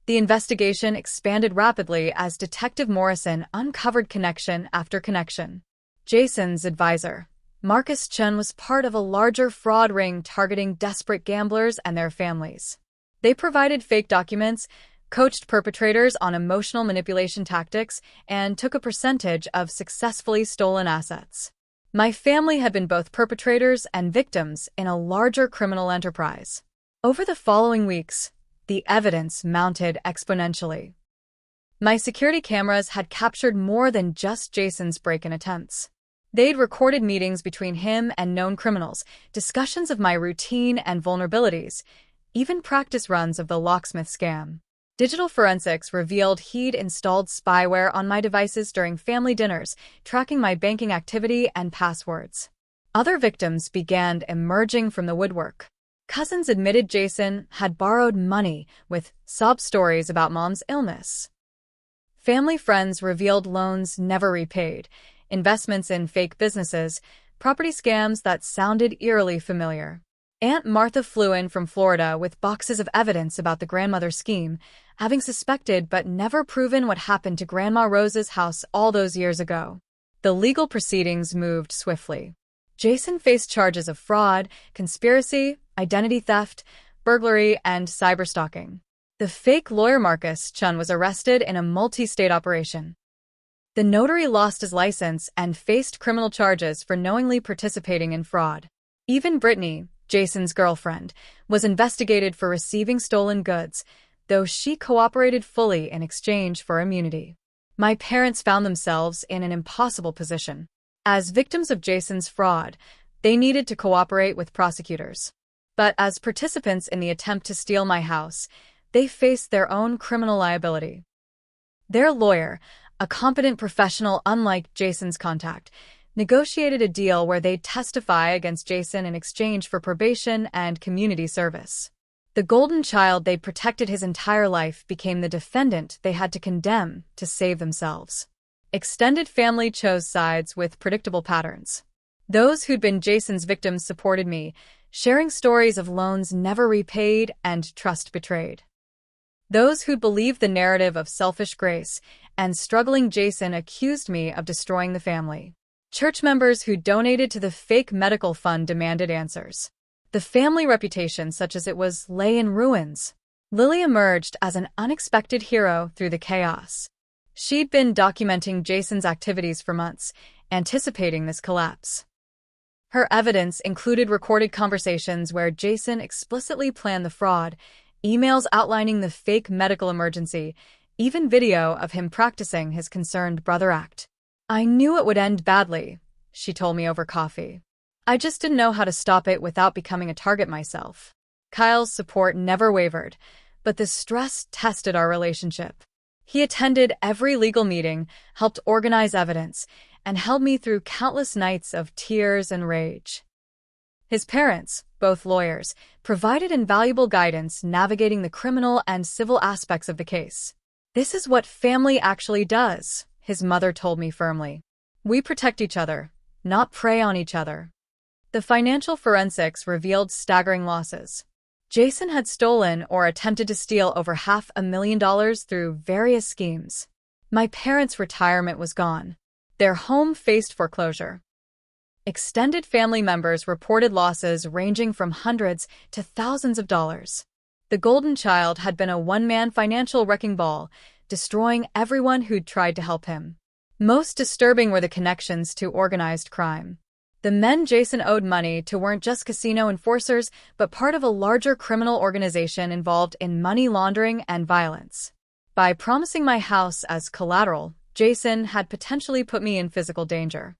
The investigation expanded rapidly as Detective Morrison uncovered connection after connection. Jason's advisor, Marcus Chen, was part of a larger fraud ring targeting desperate gamblers and their families. They provided fake documents, coached perpetrators on emotional manipulation tactics, and took a percentage of successfully stolen assets. My family had been both perpetrators and victims in a larger criminal enterprise. Over the following weeks, the evidence mounted exponentially. My security cameras had captured more than just Jason's break-in attempts. They'd recorded meetings between him and known criminals, discussions of my routine and vulnerabilities, even practice runs of the locksmith scam. Digital forensics revealed he'd installed spyware on my devices during family dinners, tracking my banking activity and passwords. Other victims began emerging from the woodwork. Cousins admitted Jason had borrowed money, with sob stories about Mom's illness. Family friends revealed loans never repaid, investments in fake businesses, property scams that sounded eerily familiar. Aunt Martha flew in from Florida with boxes of evidence about the grandmother scheme, having suspected but never proven what happened to Grandma Rose's house all those years ago. The legal proceedings moved swiftly. Jason faced charges of fraud, conspiracy, identity theft, burglary, and cyberstalking. The fake lawyer Marcus Chen was arrested in a multi-state operation. The notary lost his license and faced criminal charges for knowingly participating in fraud. Even Brittany, Jason's girlfriend, was investigated for receiving stolen goods, though she cooperated fully in exchange for immunity. My parents found themselves in an impossible position. As victims of Jason's fraud, they needed to cooperate with prosecutors. But as participants in the attempt to steal my house, they faced their own criminal liability. Their lawyer, a competent professional unlike Jason's contact, negotiated a deal where they'd testify against Jason in exchange for probation and community service. The golden child they'd protected his entire life became the defendant they had to condemn to save themselves. Extended family chose sides with predictable patterns. Those who'd been Jason's victims supported me, sharing stories of loans never repaid and trust betrayed. Those who'd believed the narrative of selfish Grace and struggling Jason accused me of destroying the family. Church members who donated to the fake medical fund demanded answers. The family reputation, such as it was, lay in ruins. Lily emerged as an unexpected hero through the chaos. She'd been documenting Jason's activities for months, anticipating this collapse. Her evidence included recorded conversations where Jason explicitly planned the fraud, emails outlining the fake medical emergency, even video of him practicing his concerned brother act. "I knew it would end badly," she told me over coffee. "I just didn't know how to stop it without becoming a target myself." Kyle's support never wavered, but the stress tested our relationship. He attended every legal meeting, helped organize evidence, and held me through countless nights of tears and rage. His parents, both lawyers, provided invaluable guidance navigating the criminal and civil aspects of the case. "This is what family actually does," his mother told me firmly. "We protect each other, not prey on each other." The financial forensics revealed staggering losses. Jason had stolen or attempted to steal over $500,000 through various schemes. My parents' retirement was gone. Their home faced foreclosure. Extended family members reported losses ranging from hundreds to thousands of dollars. The golden child had been a one-man financial wrecking ball, destroying everyone who'd tried to help him. Most disturbing were the connections to organized crime. The men Jason owed money to weren't just casino enforcers, but part of a larger criminal organization involved in money laundering and violence. By promising my house as collateral, Jason had potentially put me in physical danger.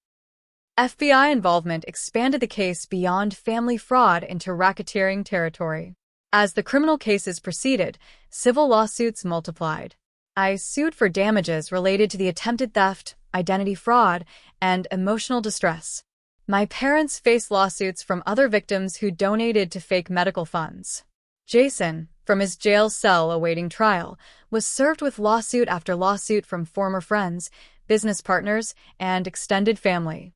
FBI involvement expanded the case beyond family fraud into racketeering territory. As the criminal cases proceeded, civil lawsuits multiplied. I sued for damages related to the attempted theft, identity fraud, and emotional distress. My parents faced lawsuits from other victims who donated to fake medical funds. Jason, from his jail cell awaiting trial, was served with lawsuit after lawsuit from former friends, business partners, and extended family.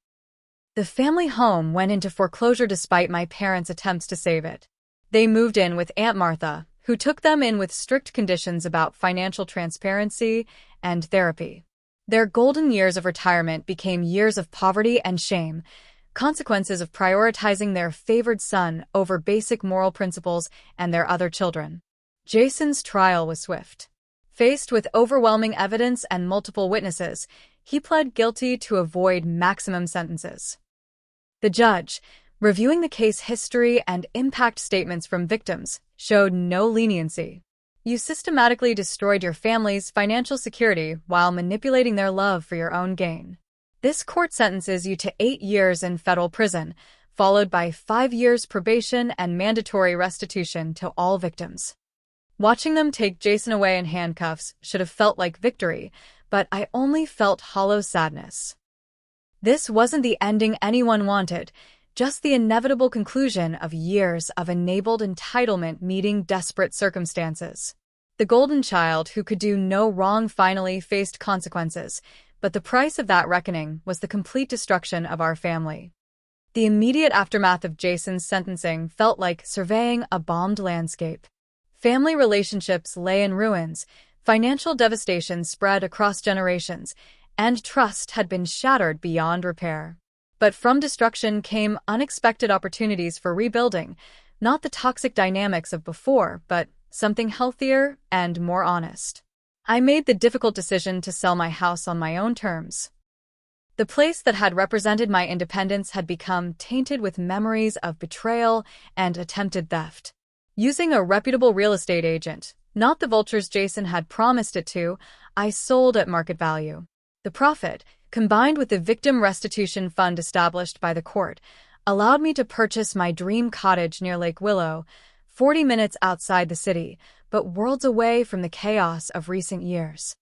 The family home went into foreclosure despite my parents' attempts to save it. They moved in with Aunt Martha, who took them in with strict conditions about financial transparency and therapy. Their golden years of retirement became years of poverty and shame, consequences of prioritizing their favored son over basic moral principles and their other children. Jason's trial was swift. Faced with overwhelming evidence and multiple witnesses, he pled guilty to avoid maximum sentences. The judge, reviewing the case history and impact statements from victims, showed no leniency. "You systematically destroyed your family's financial security while manipulating their love for your own gain. This court sentences you to 8 years in federal prison, followed by 5 years probation and mandatory restitution to all victims." Watching them take Jason away in handcuffs should have felt like victory, but I only felt hollow sadness. This wasn't the ending anyone wanted, just the inevitable conclusion of years of enabled entitlement meeting desperate circumstances. The golden child who could do no wrong finally faced consequences, but the price of that reckoning was the complete destruction of our family. The immediate aftermath of Jason's sentencing felt like surveying a bombed landscape. Family relationships lay in ruins, financial devastation spread across generations, and trust had been shattered beyond repair. But from destruction came unexpected opportunities for rebuilding, not the toxic dynamics of before, but something healthier and more honest. I made the difficult decision to sell my house on my own terms. The place that had represented my independence had become tainted with memories of betrayal and attempted theft. Using a reputable real estate agent, not the vultures Jason had promised it to, I sold at market value. The profit, combined with the victim restitution fund established by the court, allowed me to purchase my dream cottage near Lake Willow, 40 minutes outside the city, but worlds away from the chaos of recent years.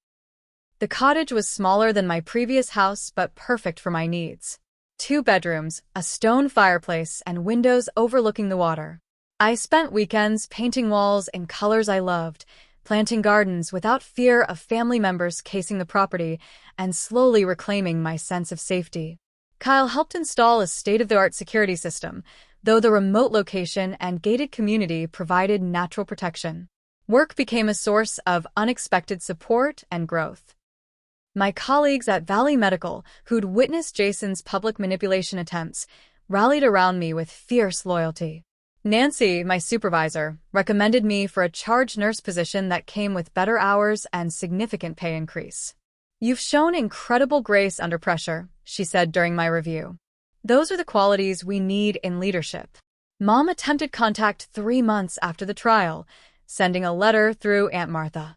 The cottage was smaller than my previous house, but perfect for my needs. 2 bedrooms, a stone fireplace, and windows overlooking the water. I spent weekends painting walls in colors I loved, planting gardens without fear of family members casing the property, and slowly reclaiming my sense of safety. Kyle helped install a state-of-the-art security system, though the remote location and gated community provided natural protection. Work became a source of unexpected support and growth. My colleagues at Valley Medical, who'd witnessed Jason's public manipulation attempts, rallied around me with fierce loyalty. Nancy, my supervisor, recommended me for a charge nurse position that came with better hours and significant pay increase. "You've shown incredible grace under pressure," she said during my review. "Those are the qualities we need in leadership." Mom attempted contact 3 months after the trial, sending a letter through Aunt Martha.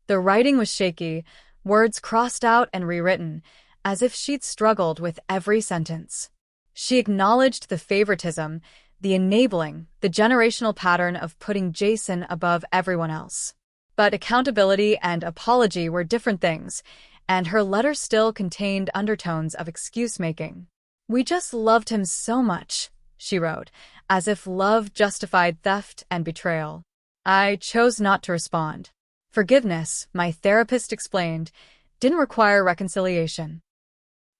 The writing was shaky, words crossed out and rewritten, as if she'd struggled with every sentence. She acknowledged the favoritism, the enabling, the generational pattern of putting Jason above everyone else. But accountability and apology were different things, and her letter still contained undertones of excuse-making. "We just loved him so much," she wrote, as if love justified theft and betrayal. I chose not to respond. Forgiveness, my therapist explained, didn't require reconciliation.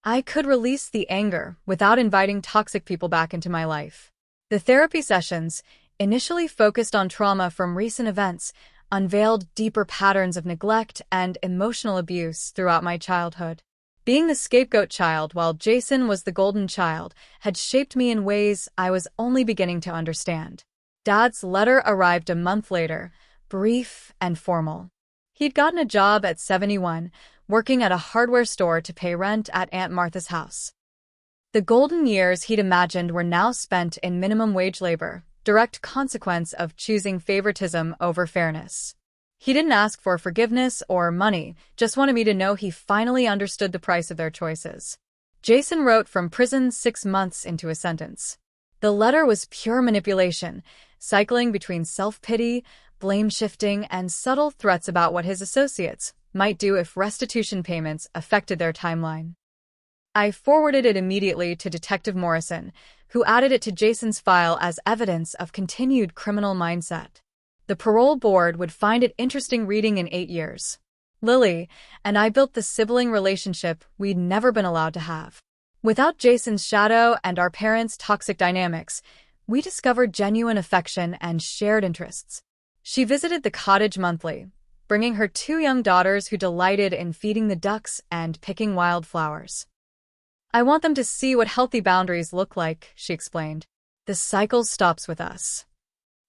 I could release the anger without inviting toxic people back into my life. The therapy sessions, initially focused on trauma from recent events, unveiled deeper patterns of neglect and emotional abuse throughout my childhood. Being the scapegoat child while Jason was the golden child had shaped me in ways I was only beginning to understand. Dad's letter arrived a month later, brief and formal. He'd gotten a job at 71, working at a hardware store to pay rent at Aunt Martha's house. The golden years he'd imagined were now spent in minimum wage labor, direct consequence of choosing favoritism over fairness. He didn't ask for forgiveness or money, just wanted me to know he finally understood the price of their choices. Jason wrote from prison 6 months into a sentence. The letter was pure manipulation, cycling between self-pity, blame-shifting, and subtle threats about what his associates might do if restitution payments affected their timeline. I forwarded it immediately to Detective Morrison, who added it to Jason's file as evidence of continued criminal mindset. The parole board would find it interesting reading in 8 years. Lily and I built the sibling relationship we'd never been allowed to have. Without Jason's shadow and our parents' toxic dynamics, we discovered genuine affection and shared interests. She visited the cottage monthly, bringing her 2 young daughters who delighted in feeding the ducks and picking wildflowers. I want them to see what healthy boundaries look like, she explained. The cycle stops with us.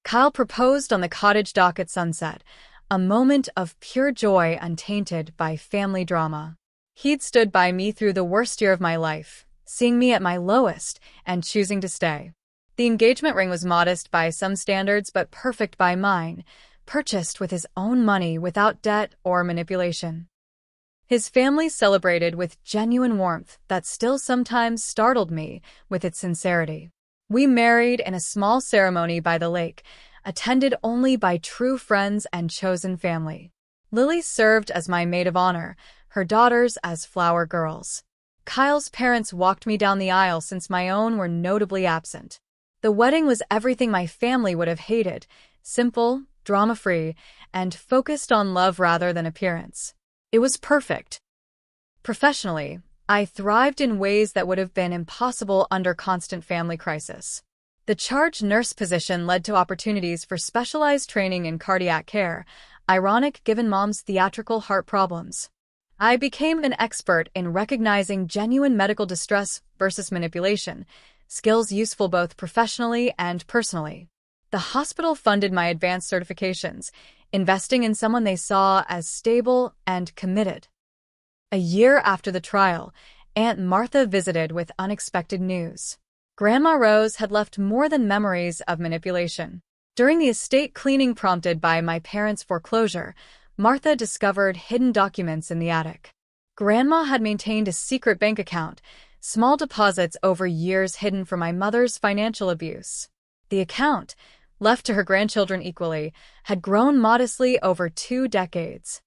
Kyle proposed on the cottage dock at sunset, a moment of pure joy untainted by family drama. He'd stood by me through the worst year of my life, seeing me at my lowest and choosing to stay. The engagement ring was modest by some standards but perfect by mine, purchased with his own money without debt or manipulation. His family celebrated with genuine warmth that still sometimes startled me with its sincerity. We married in a small ceremony by the lake, attended only by true friends and chosen family. Lily served as my maid of honor, her daughters as flower girls. Kyle's parents walked me down the aisle since my own were notably absent. The wedding was everything my family would have hated, simple, drama-free, and focused on love rather than appearance. It was perfect. Professionally, I thrived in ways that would have been impossible under constant family crisis. The charge nurse position led to opportunities for specialized training in cardiac care, ironic given Mom's theatrical heart problems. I became an expert in recognizing genuine medical distress versus manipulation, skills useful both professionally and personally. The hospital funded my advanced certifications, investing in someone they saw as stable and committed. A year after the trial, Aunt Martha visited with unexpected news. Grandma Rose had left more than memories of manipulation. During the estate cleaning prompted by my parents' foreclosure, Martha discovered hidden documents in the attic. Grandma had maintained a secret bank account, small deposits over years hidden from my mother's financial abuse. The account, left to her grandchildren equally, had grown modestly over 2 decades.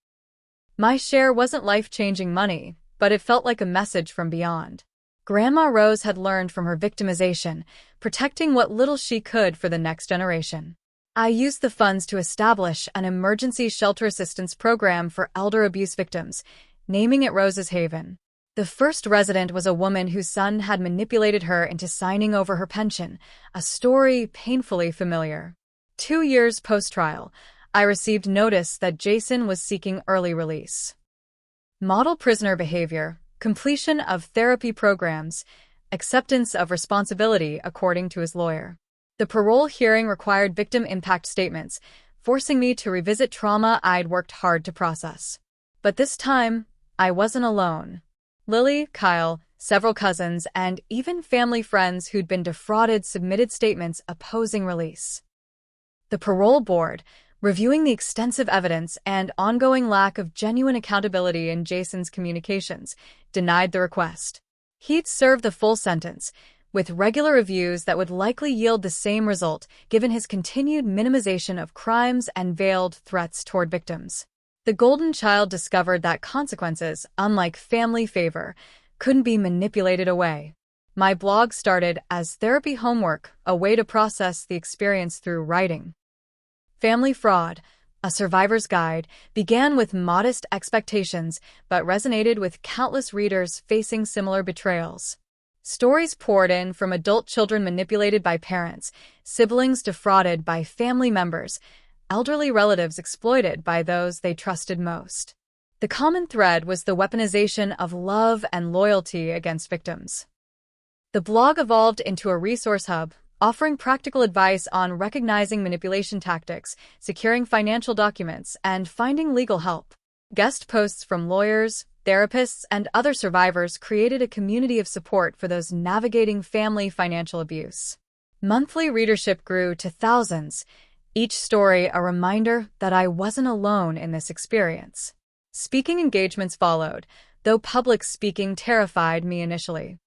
My share wasn't life-changing money, but it felt like a message from beyond. Grandma Rose had learned from her victimization, protecting what little she could for the next generation. I used the funds to establish an emergency shelter assistance program for elder abuse victims, naming it Rose's Haven. The first resident was a woman whose son had manipulated her into signing over her pension, a story painfully familiar. 2 years post-trial, I received notice that Jason was seeking early release. Model prisoner behavior, completion of therapy programs, acceptance of responsibility according to his lawyer. The parole hearing required victim impact statements, forcing me to revisit trauma I'd worked hard to process. But this time, I wasn't alone. Lily, Kyle, several cousins, and even family friends who'd been defrauded submitted statements opposing release. The parole board, reviewing the extensive evidence and ongoing lack of genuine accountability in Jason's communications, denied the request. He'd served the full sentence, with regular reviews that would likely yield the same result given his continued minimization of crimes and veiled threats toward victims. The golden child discovered that consequences, unlike family favor, couldn't be manipulated away. My blog started as therapy homework, a way to process the experience through writing. Family fraud, A Survivor's Guide, began with modest expectations but resonated with countless readers facing similar betrayals. Stories poured in from adult children manipulated by parents, siblings defrauded by family members, elderly relatives exploited by those they trusted most. The common thread was the weaponization of love and loyalty against victims. The blog evolved into a resource hub, offering practical advice on recognizing manipulation tactics, securing financial documents, and finding legal help. Guest posts from lawyers, therapists, and other survivors created a community of support for those navigating family financial abuse. Monthly readership grew to thousands, each story a reminder that I wasn't alone in this experience. Speaking engagements followed, though public speaking terrified me initially.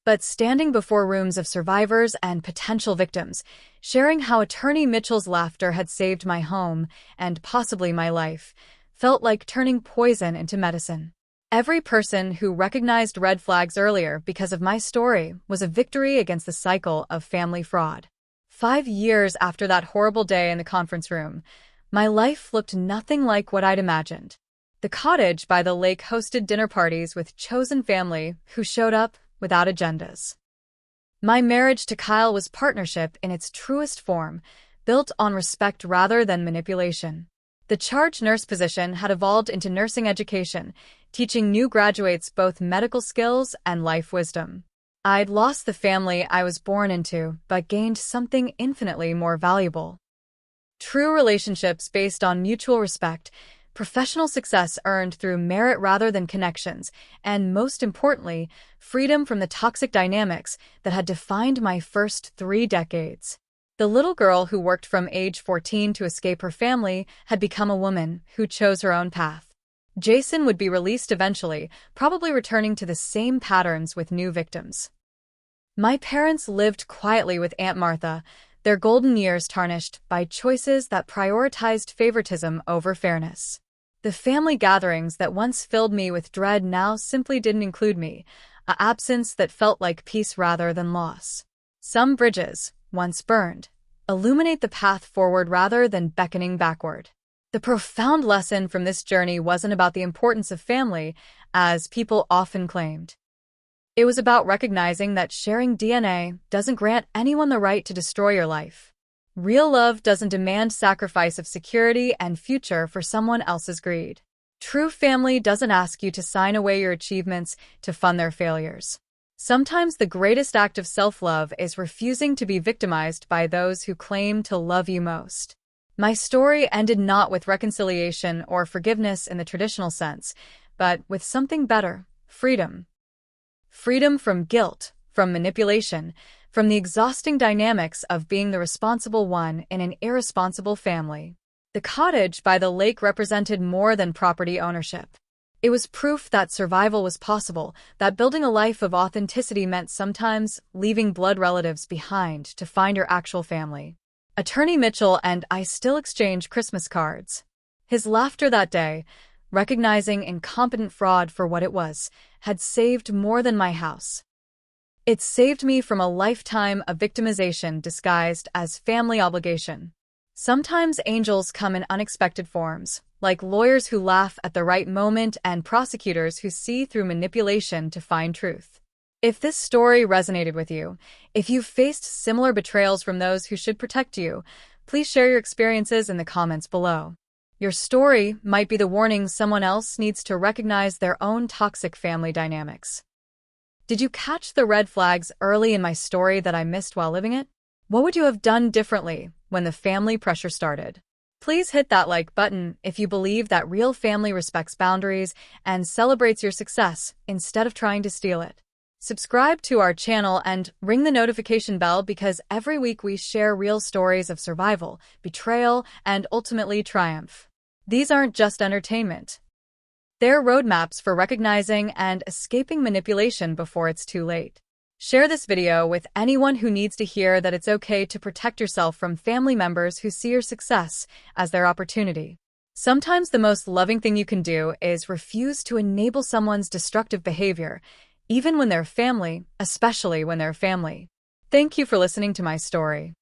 But standing before rooms of survivors and potential victims, sharing how Attorney Mitchell's laughter had saved my home and possibly my life, felt like turning poison into medicine. Every person who recognized red flags earlier because of my story was a victory against the cycle of family fraud. 5 years after that horrible day in the conference room, my life looked nothing like what I'd imagined. The cottage by the lake hosted dinner parties with chosen family who showed up without agendas. My marriage to Kyle was partnership in its truest form, built on respect rather than manipulation. The charge nurse position had evolved into nursing education, teaching new graduates both medical skills and life wisdom. I'd lost the family I was born into, but gained something infinitely more valuable. True relationships based on mutual respect, professional success earned through merit rather than connections, and most importantly, freedom from the toxic dynamics that had defined my first 3 decades. The little girl who worked from age 14 to escape her family had become a woman who chose her own path. Jason would be released eventually, probably returning to the same patterns with new victims. My parents lived quietly with Aunt Martha, their golden years tarnished by choices that prioritized favoritism over fairness. The family gatherings that once filled me with dread now simply didn't include me, an absence that felt like peace rather than loss. Some bridges, once burned, illuminate the path forward rather than beckoning backward. The profound lesson from this journey wasn't about the importance of family, as people often claimed. It was about recognizing that sharing DNA doesn't grant anyone the right to destroy your life. Real love doesn't demand sacrifice of security and future for someone else's greed. True family doesn't ask you to sign away your achievements to fund their failures. Sometimes the greatest act of self-love is refusing to be victimized by those who claim to love you most. My story ended not with reconciliation or forgiveness in the traditional sense, but with something better: freedom. Freedom from guilt, from manipulation, from the exhausting dynamics of being the responsible one in an irresponsible family. The cottage by the lake represented more than property ownership. It was proof that survival was possible, that building a life of authenticity meant sometimes leaving blood relatives behind to find your actual family. Attorney Mitchell and I still exchange Christmas cards. His laughter that day, recognizing incompetent fraud for what it was, had saved more than my house. It saved me from a lifetime of victimization disguised as family obligation. Sometimes angels come in unexpected forms, like lawyers who laugh at the right moment and prosecutors who see through manipulation to find truth. If this story resonated with you, if you've faced similar betrayals from those who should protect you, please share your experiences in the comments below. Your story might be the warning someone else needs to recognize their own toxic family dynamics. Did you catch the red flags early in my story that I missed while living it? What would you have done differently when the family pressure started? Please hit that like button if you believe that real family respects boundaries and celebrates your success instead of trying to steal it. Subscribe to our channel and ring the notification bell because every week we share real stories of survival, betrayal, and ultimately triumph. These aren't just entertainment. They're roadmaps for recognizing and escaping manipulation before it's too late. Share this video with anyone who needs to hear that it's okay to protect yourself from family members who see your success as their opportunity. Sometimes the most loving thing you can do is refuse to enable someone's destructive behavior, even when they're family, especially when they're family. Thank you for listening to my story.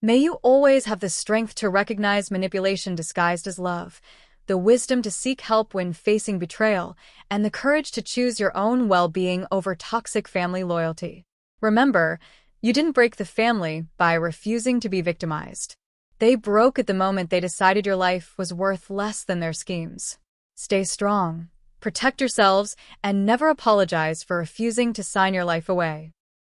May you always have the strength to recognize manipulation disguised as love, the wisdom to seek help when facing betrayal, and the courage to choose your own well-being over toxic family loyalty. Remember, you didn't break the family by refusing to be victimized. They broke at the moment they decided your life was worth less than their schemes. Stay strong, protect yourselves, and never apologize for refusing to sign your life away.